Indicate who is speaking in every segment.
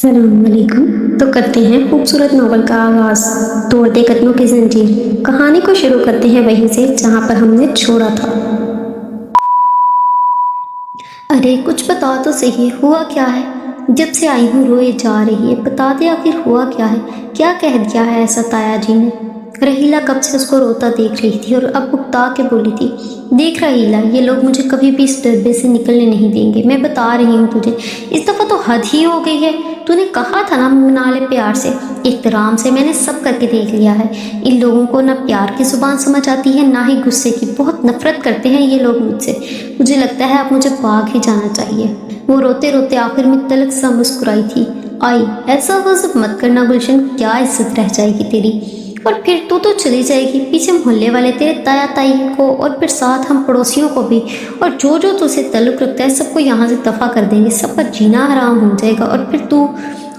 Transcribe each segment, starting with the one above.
Speaker 1: अस्सलाम वालेकुम। तो करते हैं खूबसूरत नावल का आगाज। तोड़ते कदमों की जंजीर। कहानी को शुरू करते हैं वहीं से जहां पर हमने छोड़ा था। अरे कुछ बता तो सही, हुआ क्या है? जब से आई हूँ रोए जा रही है, बता दे आखिर हुआ क्या है? क्या कह दिया है ऐसा ताया जी ने? रहीला कब से उसको रोता देख रही थी और अब उकता के बोली थी, देख रहीला, ये लोग मुझे कभी भी इस डब्बे से निकलने नहीं देंगे। मैं बता रही हूँ तुझे, इस दफ़ा तो हद ही हो गई है। तूने कहा था ना मना ले प्यार से, एहतराम से। मैंने सब करके देख लिया है। इन लोगों को ना प्यार की ज़ुबान समझ आती है ना ही गुस्से की। बहुत नफरत करते हैं ये लोग मुझसे। मुझे लगता है अब मुझे भाग ही जाना चाहिए। वो रोते रोते आखिर में तलक सा मुस्कुराई थी। आई, ऐसा गज़ब मत करना गुलशन, क्या इज्जत रह जाएगी तेरी। और फिर तू तो चली जाएगी, पीछे मोहल्ले वाले तेरे ताया ताई को और फिर साथ हम पड़ोसियों को भी, और जो जो तुझसे ताल्लुक़ रखता है सबको यहाँ से दफ़ा कर देंगे। सब पर जीना हराम हो जाएगा। और फिर तू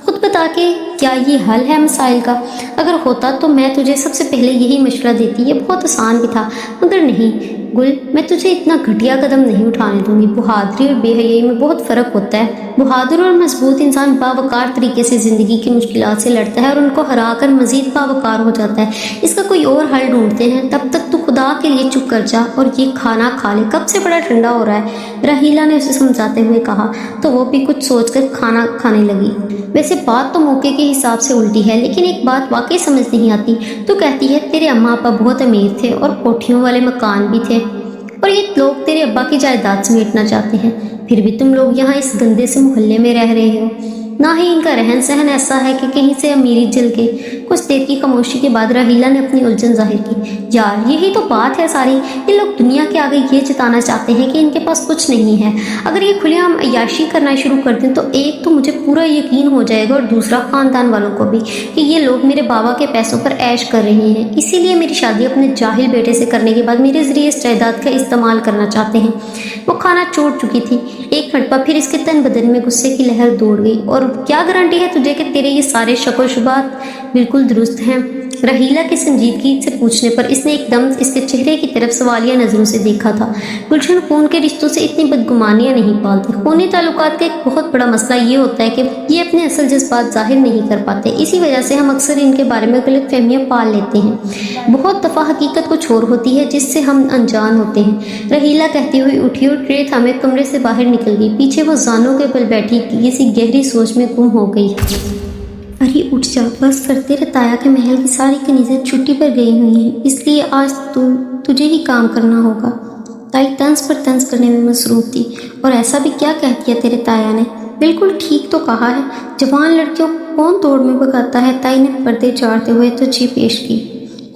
Speaker 1: खुद बता के, क्या ये हल है मसाइल का? अगर होता तो मैं तुझे सबसे पहले यही मशवरा देती। ये बहुत आसान भी था, मगर नहीं गुल, मैं तुझे इतना घटिया कदम नहीं उठाने दूंगी। बहादुरी और बेहयाई में बहुत फ़र्क होता है। बहादुर और मजबूत इंसान बावकार तरीके से ज़िंदगी की मुश्किलात से लड़ता है और उनको हरा कर मज़ीद बावकार हो जाता है। इसका कोई और हल ढूंढते हैं। तब तक तू खुदा के लिए चुप कर जा और ये खाना खा ले, कब से बड़ा ठंडा हो रहा है। रहीला ने उसे समझाते हुए कहा तो वो भी कुछ सोचकर खाना खाने लगी। वैसे बात तो मौके के हिसाब से उल्टी है, लेकिन एक बात वाकई समझ नहीं आती। तू कहती है तेरे अम्मा अब्बा बहुत अमीर थे और कोठियों वाले मकान भी थे, और ये लोग तेरे अब्बा की जायदाद समेटना चाहते हैं। फिर भी तुम लोग यहाँ इस गंदे से मोहल्ले में रह रहे हो। ना ही इनका रहन सहन ऐसा है कि कहीं से अमीरी जल के। कुछ देर की खामोशी के बाद रहीला ने अपनी उलझन जाहिर की। यार यही तो बात है सारी। ये लोग दुनिया के आगे ये जताना चाहते हैं कि इनके पास कुछ नहीं है। अगर ये खुलेआम अय्याशी करना शुरू कर दें तो एक तो मुझे पूरा यकीन हो जाएगा और दूसरा ख़ानदान वालों को भी कि ये लोग मेरे बाबा के पैसों पर ऐश कर रहे हैं। इसीलिए मेरी शादी अपने जाहिल बेटे से करने के बाद मेरे ज़रिए इस जायदाद का इस्तेमाल करना चाहते हैं। वो खाना छोड़ चुकी थी। एक मिनट फिर इसके तन बदन में गुस्से की लहर दौड़ गई। और क्या गारंटी है तुझे कि तेरे ये सारे शक व शुबात बिल्कुल दुरुस्त हैं? रहीला की संजीदगी से पूछने पर इसने एकदम इसके चेहरे की तरफ सवालिया नज़रों से देखा था। गुलशन खून के रिश्तों से इतनी बदगुमानियां नहीं पालते। खूनी ताल्लुकात का एक बहुत बड़ा मसला ये होता है कि ये अपने असल जज्बात जाहिर नहीं कर पाते। इसी वजह से हम अक्सर इनके बारे में गलत फहमियाँ पाल लेते हैं। बहुत दफ़ा हकीकत कुछ और होती है जिससे हम अनजान होते हैं। रहीला कहती हुई उठी और ट्रे थामे कमरे से बाहर निकल गई। पीछे वो जानों के बल बैठी किसी गहरी सोच में गुम हो गई। अरे उठ जा, बस कर। तेरे ताया के महल की सारी कनीज़ें छुट्टी पर गई हुई हैं, इसलिए आज तुझे ही काम करना होगा। ताई तंज पर तंज करने में मसरूफ थी। और ऐसा भी क्या कह दिया तेरे ताया ने? बिल्कुल ठीक तो कहा है, जवान लड़कियों को कौन दौड़ में भगाता है। ताई ने पर्दे चाड़ते हुए तुझे पेश की।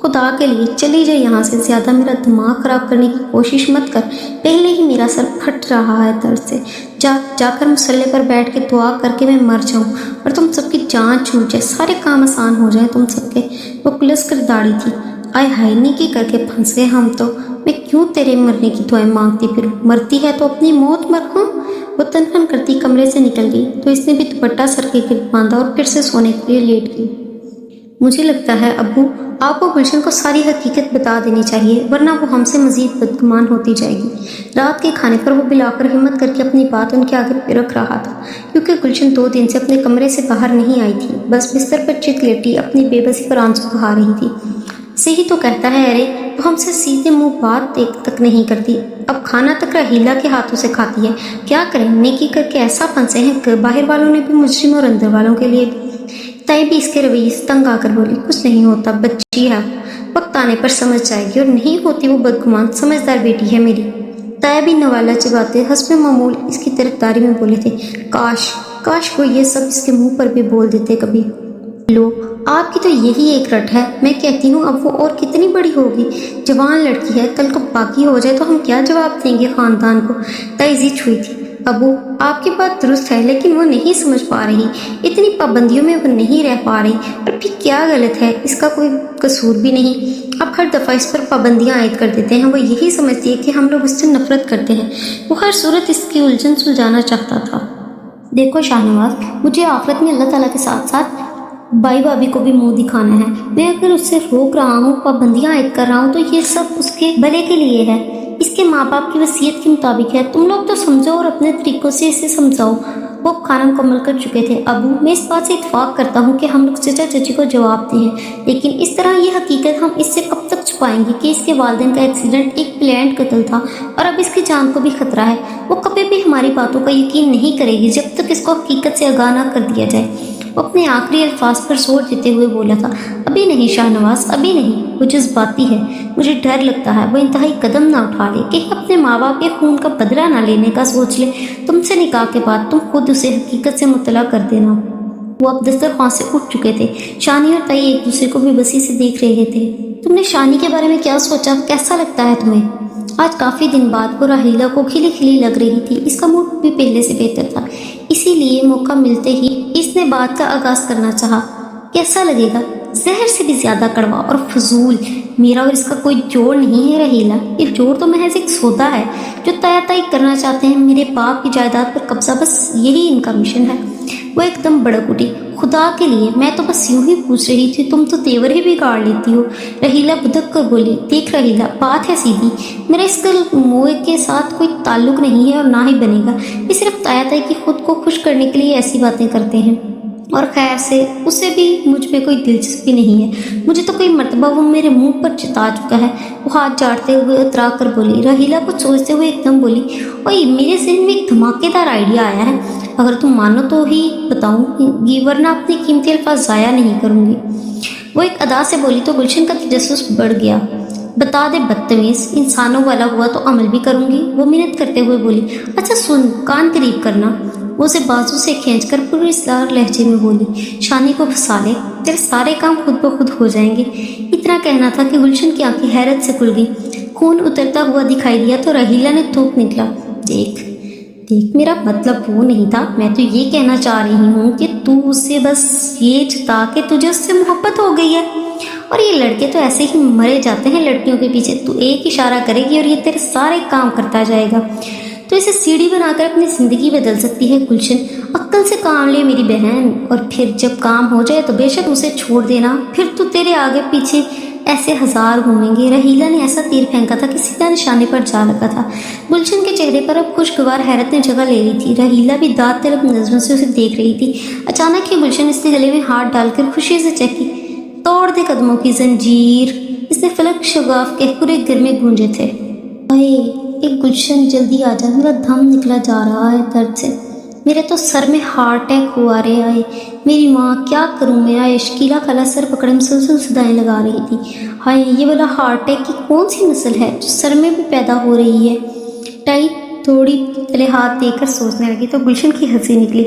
Speaker 1: खुदा के लिए चली जाए यहाँ से, ज़्यादा मेरा दिमाग ख़राब करने की कोशिश मत कर। पहले ही मेरा सर फट रहा है दर्द से। जाकर मुसल्ले पर बैठ के दुआ करके मैं मर जाऊँ और तुम सबकी जान छूट जाए, सारे काम आसान हो जाए तुम सबके। वो कुलस कर दाढ़ी थी। आय हाय, निकी करके फंस गए हम तो। मैं क्यों तेरे मरने की दुआएं मांगती फिरूं? मरती है तो अपनी मौत मर। हाँ, वो तनखन करती कमरे से निकल गई तो इसने भी दुपट्टा सर के गिर्द बांधा और फिर से सोने के लिए लेट गई। मुझे लगता है अब्बू, आपको गुलशन को सारी हकीकत बता देनी चाहिए, वरना वो हमसे मज़ीद बदगुमान होती जाएगी। रात के खाने पर वो बिलाकर हिम्मत करके अपनी बात उनके आगे रख रहा था, क्योंकि गुलशन 2 दिन से अपने कमरे से बाहर नहीं आई थी। बस बिस्तर पर चित लेटी अपनी बेबसी पर आंसू बहा रही थी। सही तो कहता है, अरे वो हमसे सीधे मुंह बात तक नहीं करती। अब खाना तक रहीला के हाथों से खाती है। क्या करें, नेकी करके ऐसा फंसे हैं कि बाहर वालों ने भी मुजरिम और अंदर वालों के लिए भी। ताई भी इसके रवैये से तंग आकर बोली, कुछ नहीं होता, बच्ची है, वक्त आने पर समझ जाएगी। और नहीं होती वो बदगुमान, समझदार बेटी है मेरी। ताया भी नवाला चबाते हस्ब मामूल इसकी तरफदारी में बोले थे। काश वो ये सब इसके मुंह पर भी बोल देते कभी। लो, आपकी तो यही एक रट है। मैं कहती हूँ अब वो और कितनी बड़ी होगी, जवान लड़की है, कल को बाकी हो जाए तो हम क्या जवाब देंगे खानदान को। ताई जिद छुई थी। अबू, आपकी बात दुरुस्त है, लेकिन वो नहीं समझ पा रही। इतनी पाबंदियों में वो नहीं रह पा रही। और फिर क्या गलत है, इसका कोई कसूर भी नहीं। आप हर दफ़ा इस पर पाबंदियाँ आयद कर देते हैं। वो यही समझती है कि हम लोग उससे नफरत करते हैं। वो हर सूरत इसकी उलझन सुलझाना चाहता था। देखो शाहनवाज, मुझे आखिरत में अल्लाह ताला के साथ साथ भाई भाभी को भी मुंह दिखाना है। मैं अगर उससे रोक रहा हूँ, पाबंदियाँ आयद कर रहा हूँ, तो ये सब उसके भले के लिए है। इसके माँ बाप की वसीयत के मुताबिक है। तुम लोग तो समझो और अपने तरीक़ों से इसे समझाओ। वो खाना मुकम्मल कर चुके थे। अबू, मैं इस बात से इत्तेफाक करता हूँ कि हम लोग चचा चची को जवाब दें, लेकिन इस तरह ये हकीकत हम इससे कब तक छुपाएंगे कि इसके वालिदैन का एक्सीडेंट एक प्लान्ड कत्ल था और अब इसकी जान को भी खतरा है। वो कभी भी हमारी बातों का यकीन नहीं करेगी जब तक इसको हकीकत से आगाह ना कर दिया जाए। वो अपने आखिरी अल्फाज पर जोर देते हुए बोला था, अभी नहीं शाहनवाज, अभी नहीं। वो जज्बाती है, मुझे डर लगता है वो इंतहाई कदम ना उठा ले, कहीं अपने माँ बाप के खून का बदला ना लेने का सोच ले। तुमसे निकाह के बाद तुम खुद उसे हकीकत से मुतला कर देना। वो अब दस्तरखान से उठ चुके थे। शानी और ताई एक दूसरे को बेबसी से देख रहे थे। तुमने शानी के बारे में क्या सोचा, कैसा लगता है तुम्हें? आज काफ़ी दिन बाद वो राहीला को खिली खिली लग रही थी। इसका मूड भी पहले से बेहतर था, इसीलिए मौका मिलते ही इसने बात का आगाज़ करना चाहा। कैसा लगेगा? जहर से भी ज़्यादा कड़वा और फजूल। मेरा और इसका कोई जोड़ नहीं है रहीला, ये जोड़ तो महज एक सौदा है जो तय तय करना चाहते हैं। मेरे बाप की जायदाद पर कब्जा, बस यही इनका मिशन है। वो एकदम भड़क उठी। खुदा के लिए, मैं तो बस यूं ही पूछ रही थी, तुम तो तेवर ही बिगाड़ लेती हो। रहीला बुदक कर बोली, देख रहीला, बात है सीधी, मेरा इस मोए के साथ कोई ताल्लुक नहीं है और ना ही बनेगा। ये सिर्फ ताया ताई की खुद को खुश करने के लिए ऐसी बातें करते हैं, और खैर से उसे भी मुझ में कोई दिलचस्पी नहीं है। मुझे तो कई मरतबा वो मेरे मुंह पर चिता चुका है। वो हाथ झाड़ते हुए उतरा कर बोली। रहीला कुछ सोचते हुए एकदम बोली, ओए, मेरे जहन में एक धमाकेदार आइडिया आया है, अगर तुम मानो तो ही बताऊंगी, वरना अपने कीमती अल्फाज ज़ाया नहीं करूंगी। वो एक अदा से बोली तो गुलशन का तजस्सुस बढ़ गया। बता दे बदतमीज़, इंसानों वाला हुआ तो अमल भी करूंगी। वो मिन्नत करते हुए बोली, अच्छा सुन, कान करीब करना। वो उसे बाजू से खींचकर पूरी सलार लहजे में बोली, शानी को फंसा ले, तेरे सारे काम खुद ब खुद हो जाएंगे। इतना कहना था कि गुलशन की आंखें हैरत से खुल गई। खून उतरता हुआ दिखाई दिया तो रहीला ने थूक निकला, देख देख, मेरा मतलब वो नहीं था। मैं तो ये कहना चाह रही हूँ कि तू उससे बस ये जता के तुझे उससे मोहब्बत हो गई है, और ये लड़के तो ऐसे ही मरे जाते हैं लड़कियों के पीछे। तू एक इशारा करेगी और ये तेरे सारे काम करता जाएगा। तो इसे सीढ़ी बनाकर अपनी ज़िंदगी बदल सकती है गुलशन। अक्ल से काम ले मेरी बहन, और फिर जब काम हो जाए तो बेशक उसे छोड़ देना। फिर तो तेरे आगे पीछे ऐसे हजार घूमेंगे। रहीला ने ऐसा तीर फेंका था कि सीधा निशाने पर जा लगा था। गुलशन के चेहरे पर अब खुशगवार हैरत ने जगह ले ली थी। रहीला भी दांत तलब नजरों से उसे देख रही थी। अचानक ही गुलशन इसने गले में हाथ डालकर खुशी से चेकी, तोड़ दे कदमों की जंजीर, इसने फलक शगाफ के पूरे घर में गूंजे थे। अरे एक गुलशन, जल्दी आ जा, मेरा दम निकला जा रहा है दर्द से। मेरे तो सर में हार्ट अटैक हुआ रे आए। मेरी माँ, क्या करूँ मैं? आए शकीला खाला सर पकड़े मुसलसल सदाएं लगा रही थी। हाय, ये वाला हार्ट अटैक की कौन सी नस्ल है जो सर में भी पैदा हो रही है? टाई थोड़ी तले हाथ देकर सोचने लगी तो गुलशन की हंसी निकली।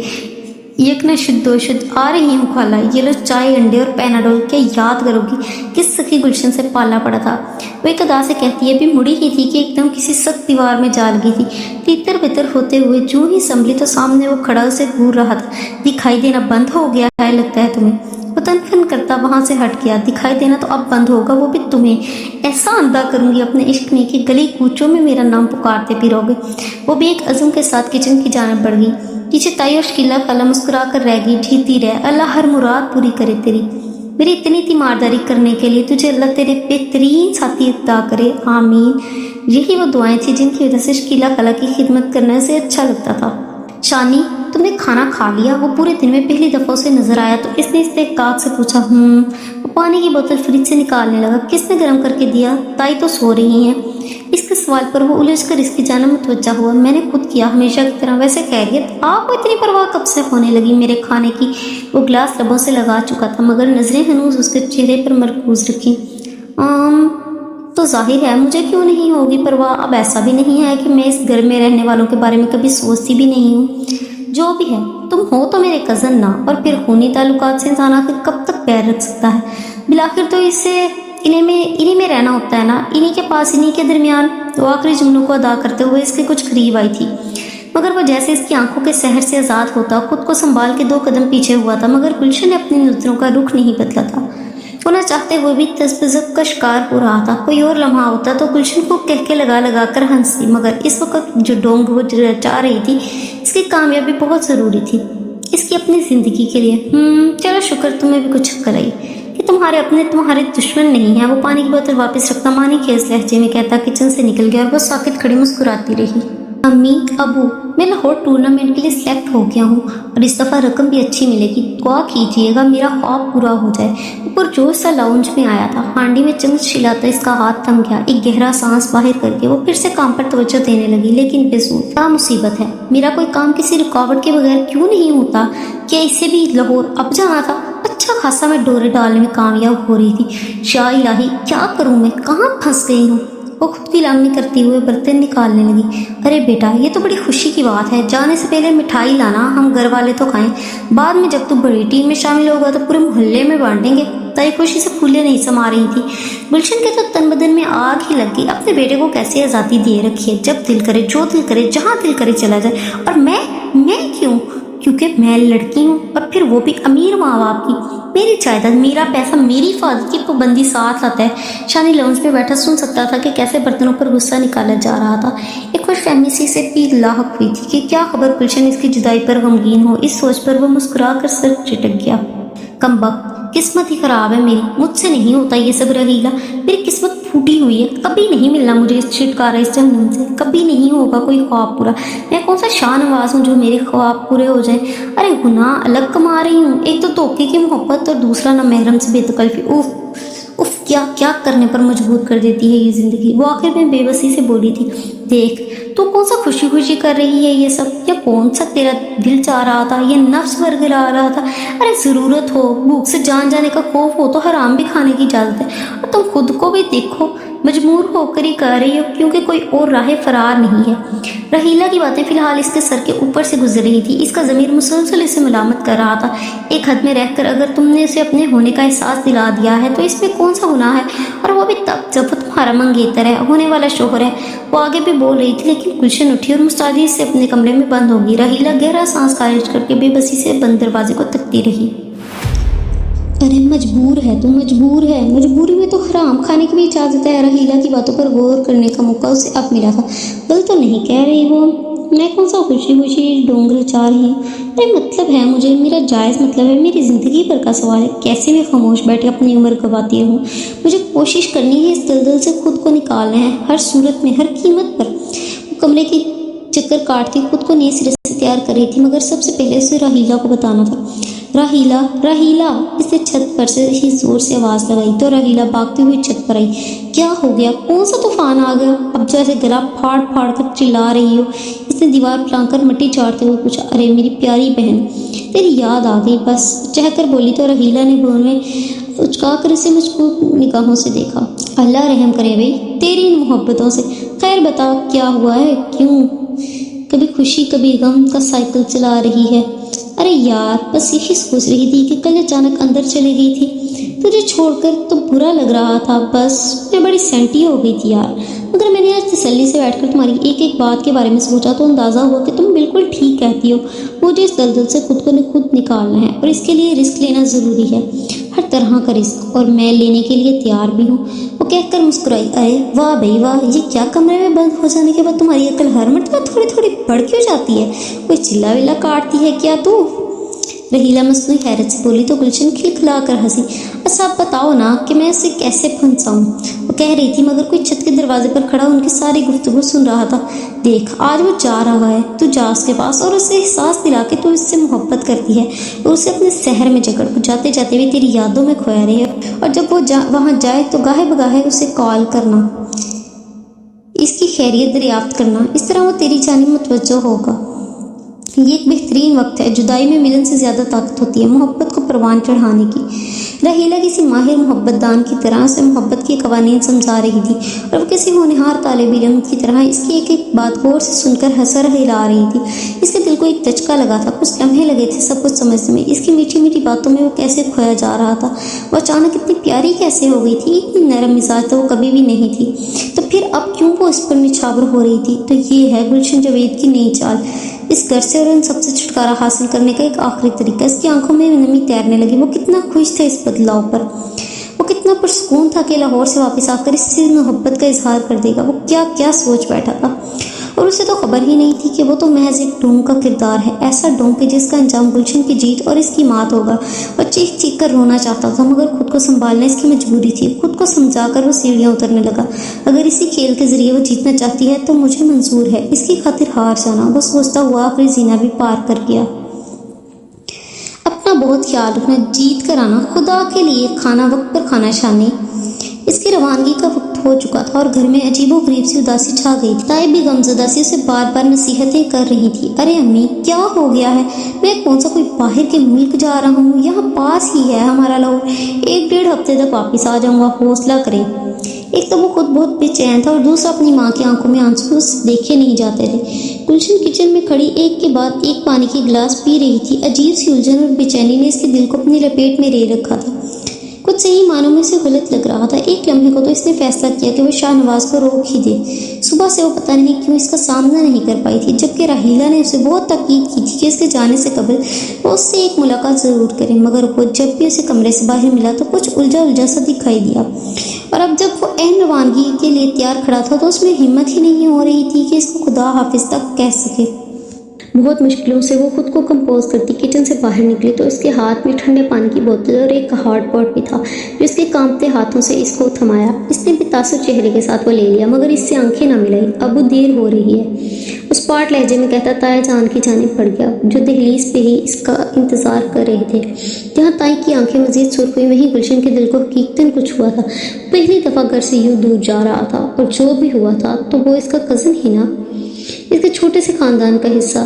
Speaker 1: एक न शुद्ध शुद्ध आ रही हूँ खाला, ये लो चाय, अंडे और पैनाडोल। क्या याद करोगी किस सखी गुलशन से पाला पड़ा था? वो एक अदा से कहती है, अभी मुड़ी ही थी कि एकदम किसी सख्त दीवार में जा लगी थी। तितर बितर होते हुए जो ही संभली तो सामने वो खड़ा उसे घूर रहा था। दिखाई देना बंद हो गया है लगता है तुम्हें? वो तनखन करता वहां से हट गया। दिखाई देना तो अब बंद होगा, वो भी तुम्हें। ऐसा अंधा करूंगी अपने इश्क में कि गली कूचों में मेरा नाम पुकारते फिरोगे। वो भी एक अज़म के साथ किचन की जानब बढ़ गई। पीछे ताई और शकीला खाला मुस्कुरा कर रह गई, ढीती रह, अल्लाह हर मुराद पूरी करे तेरी। मेरी इतनी तीमारदारी करने के लिए तुझे अल्लाह तेरे बेहतरीन साथी अता करे, आमीन। यही वो दुआएं थी जिनकी वजह से शकीला खाला की खिदमत करने से अच्छा लगता था। शानी, तुमने खाना खा लिया? वो पूरे दिन में पहली दफ़ा उसे नजर आया तो इसने इस्तेहकाक से पूछा। वो पानी की बोतल फ्रिज से निकालने लगा। किसने गर्म करके दिया? ताई तो सो रही हैं। इसके सवाल पर वो उलझ कर इसकी जानब मुतवज्जा हुआ। मैंने खुद किया, हमेशा की तरह। वैसे खैरियत? आपको इतनी परवाह कब से होने लगी मेरे खाने की? वो गिलास लबों से लगा चुका था मगर नजरें हनूज उसके चेहरे पर मरकूज रखी। तो जाहिर है मुझे क्यों नहीं होगी परवाह। अब ऐसा भी नहीं है कि मैं इस घर में रहने वालों के बारे में कभी सोचती भी नहीं हूँ। जो भी है, तुम हो तो मेरे कज़न ना, और फिर खूनी ताल्लुकात से इंसान आखिर कब तक पैर रख सकता है? बिलाखिर तो इससे इन्हीं में रहना होता है ना, इन्हीं के पास, इन्हीं के दरमियान। तो आखिरी जुमलों को अदा करते हुए इसके कुछ करीब आई थी, मगर वो जैसे इसकी आंखों के सहर से आज़ाद होता खुद को संभाल के 2 कदम पीछे हुआ था। मगर गुलशन ने अपनी नजरों का रुख नहीं बदला था। वो न चाहते हुए भी तज़ब्ज़ुब का शिकार हो रहा था। कोई और लम्हा होता तो गुलशन को कह के लगा कर हंसती, मगर इस वक्त जो डोंग वो चाह रही थी, इसकी कामयाबी बहुत ज़रूरी थी इसकी अपनी ज़िंदगी के लिए। चलो शुक्र तुम्हें भी कुछ अक्ल आई कि तुम्हारे अपने तुम्हारे दुश्मन नहीं है। वो पानी की बोतल वापस रखता मानी खेस लहजे में कहता किचन से निकल गया और वो साकित खड़ी मुस्कुराती रही। अम्मी, अबू, मैं लाहौर टूर्नामेंट के लिए सिलेक्ट हो गया हूँ और इस दफ़ा रकम भी अच्छी मिलेगी। दुआ कीजिएगा मेरा ख्वाब पूरा हो जाए। ऊपर जोश सा लाउंज में आया था। हांडी में चम्मच छिलाता इसका हाथ थम गया। एक गहरा सांस बाहर करके वो फिर से काम पर तवज्जो देने लगी, लेकिन बेसूर। क्या मुसीबत है? मेरा कोई काम किसी रुकावट के बगैर क्यों नहीं होता? क्या इससे भी लाहौर अब जाना था? अच्छा खासा मैं डोरे डालने में कामयाब हो रही थी। या इलाही, क्या करूँ मैं? कहाँ फंस गई हूँ? वो खुद की लांगनी करते हुए बर्तन निकालने लगी। अरे बेटा, ये तो बड़ी खुशी की बात है। जाने से पहले मिठाई लाना, हम घर वाले तो खाएं। बाद में जब तू बड़ी टीम में शामिल होगा तो पूरे मोहल्ले में बांटेंगे। ताई खुशी से फूले नहीं समा रही थी। गुलशन के तो तन बदन में आग ही लग गई। अपने बेटे को कैसे आज़ादी दे रखी है, जब दिल करे, जो दिल करे, जहाँ दिल करे चला जाए। और मैं क्यों? क्योंकि मैं लड़की हूँ, और फिर वो भी अमीर माँ बाप की। मेरी जायदाद, मेरा पैसा, मेरी हिफाजत की पाबंदी साथ लाता है। शानी लाउंज पे बैठा सुन सकता था कि कैसे बर्तनों पर गुस्सा निकाला जा रहा था। एक खुशफहमी सी से भी लाहक हुई थी कि क्या खबर गुलशन इसकी जुदाई पर गमगीन हो। इस सोच पर वो मुस्कुरा कर सर चिटक गया। कमबख्त, किस्मत ही खराब है मेरी, मुझसे नहीं होता ये सब। रहीला, मेरी किस्मत फूटी हुई है। कभी नहीं मिलना मुझे इस छुटकारा, इस जहन्नुम से। कभी नहीं होगा कोई ख्वाब पूरा। मैं कौन सा शाहनवाज हूँ जो मेरे ख्वाब पूरे हो जाए? अरे गुनाह अलग कमा रही हूँ। एक तो धोखे की मोहब्बत और दूसरा ना महरम से बेतकल्फी। उफ उफ, क्या क्या करने पर मजबूर कर देती है ये जिंदगी। वो आखिर में बेबसी से बोली थी, देख तू कौन सा खुशी खुशी कर रही है ये सब? या कौन सा तेरा दिल चाह रहा था, ये नफ्स वरगला रहा था? अरे ज़रूरत हो, भूख से जान जाने का खौफ हो तो हराम भी खाने की इजाज़त है। और तुम खुद को भी देखो, मजबूर होकर ही कर रही हो, क्योंकि कोई और राह फरार नहीं है। रहीला की बातें फिलहाल इसके सर के ऊपर से गुजर रही थी। इसका ज़मीर मुसलसल इसे मलामत कर रहा था। एक हद में रहकर अगर तुमने उसे अपने होने का एहसास दिला दिया है तो इसमें कौन सा गुनाह है? और वो भी तब जब वो तुम्हारा मंगेतर है, होने वाला शोहर है। वो आगे भी बोल रही थी, लेकिन गुलशन उठी और मुस्तादी से अपने कमरे में बंद होगी। रहीला गहरा सांस खारिज करके बेबसी से बंद दरवाजे को तकती रही। अरे मजबूर है तू, मजबूर है। मजबूरी में तो हराम खाने की भी इजाज़त है। रहीला की बातों पर गौर करने का मौका उसे अब मिला था। गलत तो नहीं कह रही वो। मैं कौन सा खुशी खुशी डोंगर चाह रही हूँ? अरे मतलब है मुझे, मेरा जायज़ मतलब है, मेरी ज़िंदगी भर का सवाल है। कैसे मैं खामोश बैठे अपनी उम्र गवाती रहूँ? मुझे कोशिश करनी है इस दलदल से खुद को निकालना है, हर सूरत में, हर कीमत पर। वो कमरे की चक्कर काटती खुद को नए सिरे से तैयार कर रही थी, मगर सबसे पहले उसे राहीला को बताना था। राहीला, राहीला, इसने छत पर से ही जोर से आवाज़ लगाई तो राहीला भागती हुई छत पर आई। क्या हो गया? कौन सा तूफान आ गया? अब जैसे गला फाड़ फाड़ कर चिल्ला रही हो। इसने दीवार फलांकर मिट्टी चाटते हुए पूछा। अरे मेरी प्यारी बहन, तेरी याद आ गई बस, चहकर बोली तो राहीला ने भोर में उचका कर इसे मजबूत निगाहों से देखा। अल्लाह रहम करे भाई तेरी इन मोहब्बतों से। खैर बता क्या हुआ है? क्यों कभी खुशी कभी गम का साइकिल चला रही है? अरे यार, बस यही सोच रही थी कि कल अचानक अंदर चली गई थी। तुझे छोड़कर तो बुरा लग रहा था, बस मैं बड़ी सेंटी हो गई थी यार। मगर मैंने आज तसल्ली से बैठकर तुम्हारी एक एक बात के बारे में सोचा तो अंदाज़ा हुआ कि तुम बिल्कुल ठीक कहती हो। मुझे इस दलदल से खुद निकालना है और इसके लिए रिस्क लेना ज़रूरी है, हर तरह का रिस्क, और मैं लेने के लिए तैयार भी हूँ। वो कहकर मुस्कुराई। अरे वाह भाई वाह, ये क्या कमरे में बंद हो जाने के बाद तुम्हारी अकल हर मरतबा थोड़ी थोड़ी बढ़ क्यों जाती है? कोई चिल्ला विल्ला काटती है क्या तू? रहीला मसनूई हैरत से बोली तो गुलशन खिलखिला कर हंसी। अच्छा आप बताओ ना कि मैं उसे कैसे फंसाऊं? वो कह रही थी, मगर कोई छत के दरवाजे पर खड़ा उनकी सारी गुफ्तगू सुन रहा था। देख आज वो जा रहा है, तू जा उसके पास और उसे एहसास दिला के तू इससे मोहब्बत करती है और उसे अपने शहर में जकड़ को जाते जाते भी तेरी यादों में खोया रही है। और जब वो वहाँ जाए तो गाहे बगाहे उसे कॉल करना, इसकी खैरियत दरियाफ्त करना। इस तरह वो तेरी जानिब मुतवज्जो होगा। ये एक बेहतरीन वक्त है। जुदाई में मिलन से ज़्यादा ताकत होती है मोहब्बत को परवान चढ़ाने की। रहीला किसी माहिर मोहब्बतदान की तरह से मोहब्बत के कवानीन समझा रही थी और वो किसी होनहार तालिब इल्म की तरह इसकी एक एक बात गौर से सुनकर हंसर हिला रही थी। इसके दिल को एक धचका लगा था। कुछ लम्हे लगे थे सब कुछ समझने में। इसकी मीठी मीठी बातों में वो कैसे खोया जा रहा था। वो अचानक इतनी प्यारी कैसे हो गई थी? इतनी नरम मिजाज तो वो कभी भी नहीं थी, तो फिर अब क्यों वो इस पर निछावर हो रही थी? तो ये है गुलशन जावेद की नई चाल, इस घर से और उन सबसे छुटकारा हासिल करने का एक आखिरी तरीका। इसकी आंखों में नमी तैरने लगी। वो कितना खुश था इस बदलाव पर, वो कितना पुरसकून था कि लाहौर से वापस आकर इससे मोहब्बत का इजहार कर देगा। वो क्या क्या सोच बैठा था। اور اسے تو خبر ہی نہیں تھی کہ وہ تو محض ایک ڈونگ کا کردار ہے، ایسا ڈونگ کہ جس کا انجام گلشن کی جیت اور اس کی مات ہوگا۔ اور چیخ چیخ کر رونا چاہتا تھا، مگر خود کو سنبھالنا اس کی مجبوری تھی۔ خود کو سمجھا کر وہ سیڑھیاں اترنے لگا۔ اگر اسی کھیل کے ذریعے وہ جیتنا چاہتی ہے تو مجھے منظور ہے اس کی خاطر ہار جانا۔ وہ سوچتا ہوا آخری زینہ بھی پار کر گیا۔ اپنا بہت خیال رکھنا، جیت کر آنا، خدا کے لیے کھانا وقت پر کھانا شانی۔ اس کی روانگی کا وقت ہو چکا تھا اور گھر میں عجیب و غریب سی اداسی چھا گئی تھی۔ طائب بھی غمزدہ سی اسے بار بار نصیحتیں کر رہی تھی۔ ارے امی، کیا ہو گیا ہے؟ میں کون سا کوئی باہر کے ملک جا رہا ہوں؟ یہاں پاس ہی ہے ہمارا لاہور، 1-1.5 ہفتے تک واپس آ جاؤں گا، حوصلہ کریں۔ ایک تو وہ خود بہت بے چین تھا اور دوسرا اپنی ماں کی آنکھوں میں آنسو دیکھے نہیں جاتے تھے۔ گلشن کچن میں کھڑی ایک کے بعد ایک پانی کی گلاس پی رہی تھی۔ عجیب سی الجھن اور بے چینی نے اس کے دل کو اپنی لپیٹ میں لے رکھا تھا۔ کچھ صحیح معنوں میں سے غلط لگ رہا تھا۔ ایک لمحے کو تو اس نے فیصلہ کیا کہ وہ شاہ نواز کو روک ہی دے۔ صبح سے وہ پتہ نہیں کیوں اس کا سامنا نہیں کر پائی تھی، جبکہ راحیلہ نے اسے بہت تاکید کی تھی کہ اس کے جانے سے قبل وہ اس سے ایک ملاقات ضرور کرے، مگر وہ جب بھی اسے کمرے سے باہر ملا تو کچھ الجھا الجھا سا دکھائی دیا۔ اور اب جب وہ عین روانگی کے لیے تیار کھڑا تھا تو اس میں ہمت ہی نہیں ہو رہی تھی کہ اس کو خدا حافظ تک کہہ سکے۔ بہت مشکلوں سے وہ خود کو کمپوز کرتی کچن سے باہر نکلی تو اس کے ہاتھ میں ٹھنڈے پانی کی بوتل اور ایک ہارڈ پاٹ بھی تھا جو اس کے کانپتے ہاتھوں سے اس کو تھمایا۔ اس نے بے تاثر چہرے کے ساتھ وہ لے لیا، مگر اس سے آنکھیں نہ ملائی۔ ابو دیر ہو رہی ہے، اس پاٹ لہجے میں کہتا تایا جان کی جانب بڑھ گیا جو دہلیز پہ ہی اس کا انتظار کر رہے تھے۔ جہاں تائی کی آنکھیں مزید سرخ ہوئی وہیں گلشن کے دل کو حقیقتاً کچھ ہوا تھا۔ پہلی دفعہ گھر سے یوں دور جا رہا تھا، اور جو بھی ہوا تھا تو وہ اس کا کزن ہی نا، اس کے چھوٹے سے خاندان کا حصہ۔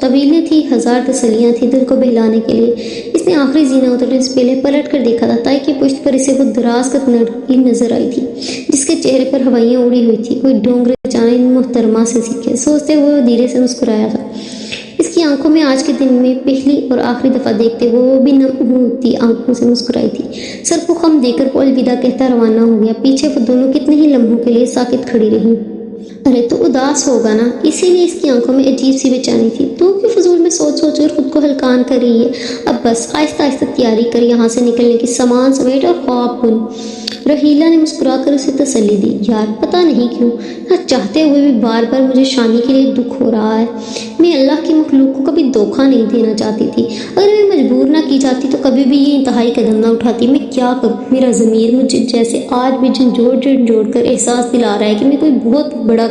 Speaker 1: طویلیں تھی، ہزار تسلیاں تھی دل کو بہلانے کے لیے۔ اس نے آخری زینہ اترنے سے پہلے پلٹ کر دیکھا تھا، تائی کی پشت پر اسے وہ دراز قد لڑکی نظر آئی تھی جس کے چہرے پر ہوائیاں اڑی ہوئی تھی۔ کوئی ڈونگرے جانے ان محترمہ سے سیکھے، سوچتے ہوئے وہ دھیرے سے مسکرایا تھا۔ اس کی آنکھوں میں آج کے دن میں پہلی اور آخری دفعہ دیکھتے ہوئے وہ بھی نم ہوتی آنکھوں سے مسکرائی تھی۔ سر کو خم دے کر وہ الوداع کہتا روانہ ہو گیا۔ پیچھے وہ دونوں کتنے ہی لمحوں کے لیے ساکت کھڑی رہیں۔ ارے تو اداس ہوگا نا، اسی لیے اس کی آنکھوں میں عجیب سی بے چینی تھی۔ تو کیوں فضول میں سوچ سوچ کر خود کو ہلکان کر رہی ہے؟ اب بس آہستہ آہستہ تیاری کر یہاں سے نکلنے کی، سامان سمیٹ اور خواب بن۔ رحیلہ نے مسکرا کر اسے تسلی دی۔ یار پتہ نہیں کیوں نہ چاہتے ہوئے بھی بار بار مجھے شانی کے لیے دکھ ہو رہا ہے۔ میں اللہ کی مخلوق کو کبھی دھوکہ نہیں دینا چاہتی تھی، اگر میں مجبور نہ کی جاتی تو کبھی بھی یہ انتہائی قدم نہ اٹھاتی۔ میں کیا کروں؟ میرا ضمیر مجھے جیسے آج بھی جھنجھوڑ کر احساس دلا رہا ہے کہ میں کوئی بہت بڑا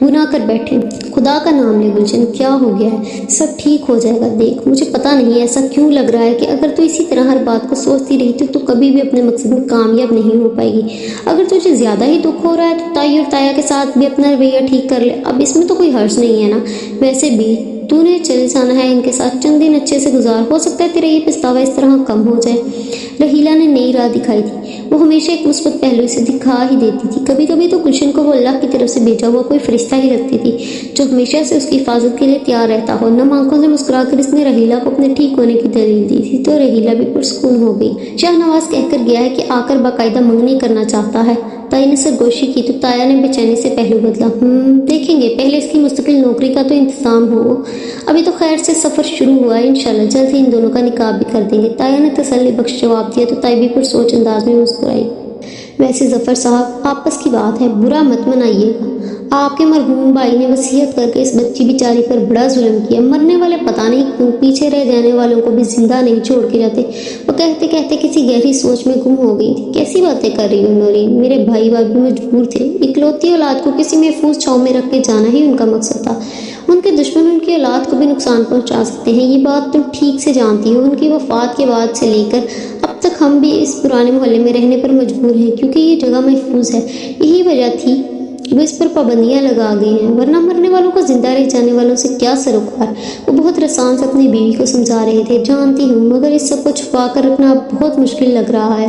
Speaker 1: گناہ کر بیٹھے۔ خدا کا نام لے گلشن، کیا ہو گیا ہے؟ سب ٹھیک ہو جائے گا۔ دیکھ مجھے پتہ نہیں ایسا کیوں لگ رہا ہے کہ اگر تو اسی طرح ہر بات کو سوچتی رہی تو کبھی بھی اپنے مقصد میں کامیاب نہیں ہو پائے گی۔ اگر تجھے زیادہ ہی دکھ ہو رہا ہے تو تائی اور تایا کے ساتھ بھی اپنا رویہ ٹھیک کر لے، اب اس میں تو کوئی حرج نہیں ہے نا۔ ویسے بھی تو نے چلے جانا ہے ان کے ساتھ، چند دن اچھے سے گزار، ہو سکتا ہے تیرا یہ پچھتاوا اس طرح کم ہو جائے۔ رحیلہ نے نئی راہ دکھائی تھی، وہ ہمیشہ ایک مثبت پہلو سے دکھا ہی دیتی تھی۔ کبھی کبھی تو گلشن کو وہ اللہ کی طرف سے بھیجا ہوا کوئی فرشتہ ہی لگتی تھی جو ہمیشہ سے اس کی حفاظت کے لیے تیار رہتا ہو۔ نم آنکھوں سے مسکرا کر اس نے رحیلہ کو اپنے ٹھیک ہونے کی دلیل دی تھی تو رحیلہ بھی پرسکون ہو گئی۔ شاہ نواز کہہ کر گیا ہے کہ آ کر باقاعدہ منگنی کرنا چاہتا ہے۔ تائی نے سرگوشی کی تو تایا نے بے چینی سے پہلو بدلا۔ دیکھیں گے، پہلے اس کی مستقل نوکری کا تو انتظام ہو۔ ابھی تو خیر سے سفر شروع ہوا ہے، انشاءاللہ جلد ہی ان دونوں کا نکاح بھی کر دیں گے۔ تایا نے تسلی بخش جواب دیا تو تائی بھی پرسوچ انداز میں مسکرائی۔ ویسے ظفر صاحب، آپس کی بات ہے، برا مت منائیے گا۔ آپ کے مرحوم بھائی نے وصیت کر کے اس بچی بیچاری پر بڑا ظلم کیا۔ مرنے والے پتہ نہیں کیوں پیچھے رہ جانے والوں کو بھی زندہ نہیں چھوڑ کے جاتے۔ وہ کہتے کہتے کسی گہری سوچ میں گم ہو گئی تھی۔ کیسی باتیں کر رہی ہوں نورین، میرے بھائی بھابھی مجبور تھے، اکلوتی اولاد کو کسی محفوظ چھاؤں میں رکھ کے جانا ہی ان کا مقصد تھا۔ ان کے دشمن ان کی اولاد کو بھی نقصان پہنچا سکتے ہیں، یہ بات تم ٹھیک سے جانتی ہو۔ ان کی وفات کے بعد سے لے کر اب تک ہم بھی اس پرانے محلے میں رہنے پر مجبور ہیں کیونکہ یہ جگہ محفوظ ہے۔ یہی وجہ تھی وہ اس پر پابندیاں لگا گئی ہیں، ورنہ مرنے والوں کو زندہ رہ جانے والوں سے کیا سروکار۔ وہ بہت رسان سے اپنی بیوی کو سمجھا رہے تھے۔ جانتی ہوں، مگر اس سب کو چھپا کر رکھنا بہت مشکل لگ رہا ہے۔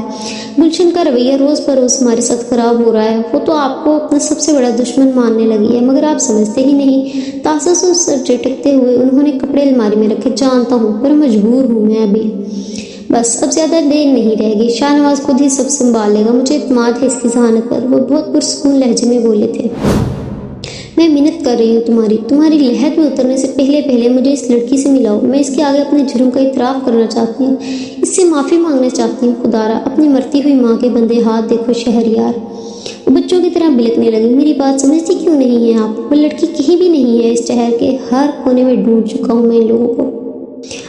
Speaker 1: گلشن کا رویہ روز بروز ہمارے ساتھ خراب ہو رہا ہے۔ وہ تو آپ کو اپنا سب سے بڑا دشمن ماننے لگی ہے، مگر آپ سمجھتے ہی نہیں۔ تاسس سر جھٹکتے ہوئے انہوں نے کپڑے الماری میں رکھے۔ جانتا ہوں، پر مجبور ہوں میں ابھی۔ بس اب زیادہ دیر نہیں رہ گئی، شاہ نواز خود ہی سب سنبھال لے گا، مجھے اعتماد ہے اس کی ذہانت پر۔ وہ بہت پرسکون لہجے میں بولے تھے۔ میں منت کر رہی ہوں تمہاری لحد میں اترنے سے پہلے مجھے اس لڑکی سے ملاؤ۔ میں اس کے آگے اپنے جرم کا اعتراف کرنا چاہتی ہوں، اس سے معافی مانگنا چاہتی ہوں۔ خدارا اپنی مرتی ہوئی ماں کے بندے ہاتھ دیکھو شہریار۔ وہ بچوں کی طرح بلکنے لگی۔ میری بات سمجھتی کیوں نہیں ہیں آپ؟ وہ لڑکی کہیں کہیں بھی نہیں ہے، اس شہر کے ہر کونے میں ڈھونڈ چکا ہوں میں ان لوگوں کو،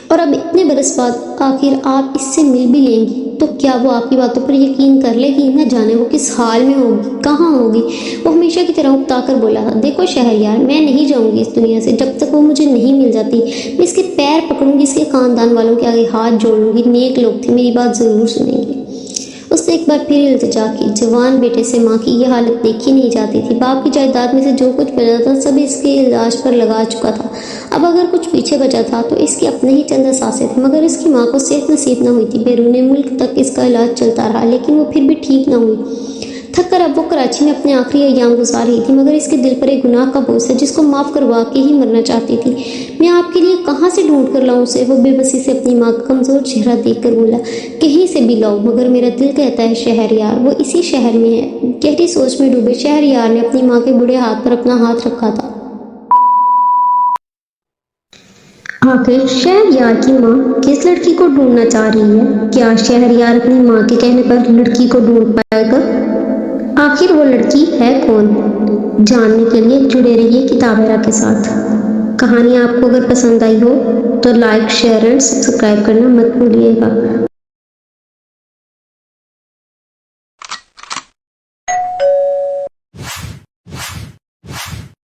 Speaker 1: اور اب اتنے برس بعد آخر آپ اس سے مل بھی لیں گی تو کیا وہ آپ کی باتوں پر یقین کر لے گی؟ نہ جانے وہ کس حال میں ہوگی، کہاں ہوگی۔ وہ ہمیشہ کی طرح اکتا کر بولا تھا، دیکھو شہریار، میں نہیں جاؤں گی اس دنیا سے جب تک وہ مجھے نہیں مل جاتی۔ میں اس کے پیر پکڑوں گی، اس کے خاندان والوں کے آگے ہاتھ جوڑ لوں گی، نیک لوگ تھے، میری بات ضرور سنیں گے۔ اس نے ایک بار پھر التجا کی، جوان بیٹے سے ماں کی یہ حالت دیکھی نہیں جاتی تھی۔ باپ کی جائیداد میں سے جو کچھ بچا تھا سب اس کے علاج پر لگا چکا تھا، اب اگر کچھ پیچھے بچا تھا تو اس کے اپنے ہی چند اثاثے تھے، مگر اس کی ماں کو صحت نصیب نہ ہوئی تھی۔ بیرون ملک تک اس کا علاج چلتا رہا لیکن وہ پھر بھی ٹھیک نہ ہوئی۔ تھک کر اب وہ کراچی میں اپنے آخری ایام گزار رہی تھی، مگر اس کے دل پر ایک گناہ کا بوجھ تھا جس کو معاف کروا کے ہی مرنا چاہتی تھی۔ میں آپ کے لیے کہاں سے ڈھونڈ کر لاؤں اسے؟ وہ بے بسی سے اپنی ماں کا کمزور چہرہ دیکھ کر بولا، کہیں سے بھی لاؤ، مگر میرا دل کہتا ہے شہریار وہ اسی شہر میں ہے۔ گہری سوچ میں ڈوبے شہریار نے اپنی ماں کے بوڑھے ہاتھ پر اپنا ہاتھ رکھا تھا۔ آخر شہریار کی ماں کس لڑکی کو ڈھونڈنا چاہ رہی ہے؟ کیا شہریار اپنی ماں کے کہنے پر لڑکی کو ڈھونڈ پائے گا؟ آخر وہ لڑکی ہے کون؟ جاننے کے لیے جڑے رہیے کتابیرا کے ساتھ۔ کہانی آپ کو اگر پسند آئی ہو تو لائک، شیئر اینڈ سبسکرائب کرنا مت بھولیے گا۔